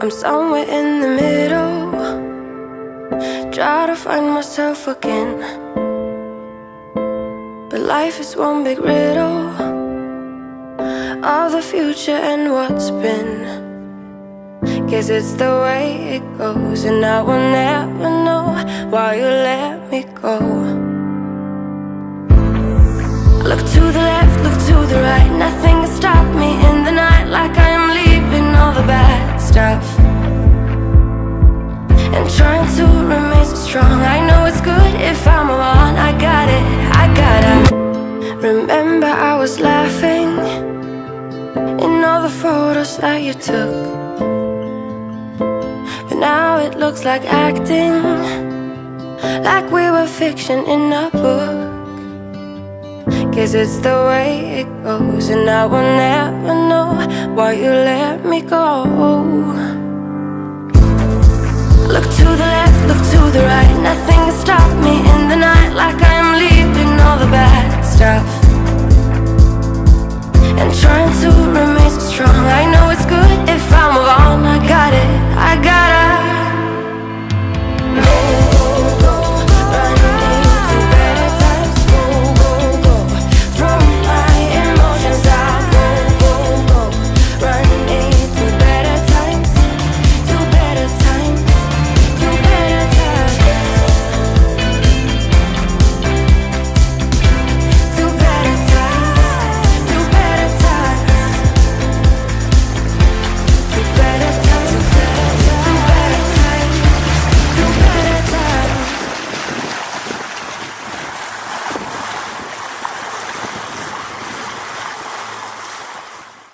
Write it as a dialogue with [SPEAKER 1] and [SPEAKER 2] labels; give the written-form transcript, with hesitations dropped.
[SPEAKER 1] I'm somewhere in the middle, try to find myself again. But life is one big riddle of the future and what's been. Guess it's the way it goes, and I will never know why you let me go. Look to the left, look to the right, nothing can stop me in the night, like I am leaving all the bad stuff and trying to remain so strong. I know it's good if I'm alone. I got it, I got it. Remember I was laughing in all the photos that you took, but now it looks like acting, like we were fiction in a book. Guess it's the way it goes, and I will never know why you let me go. Look to the left, look to the right, nothing can stop me in the night,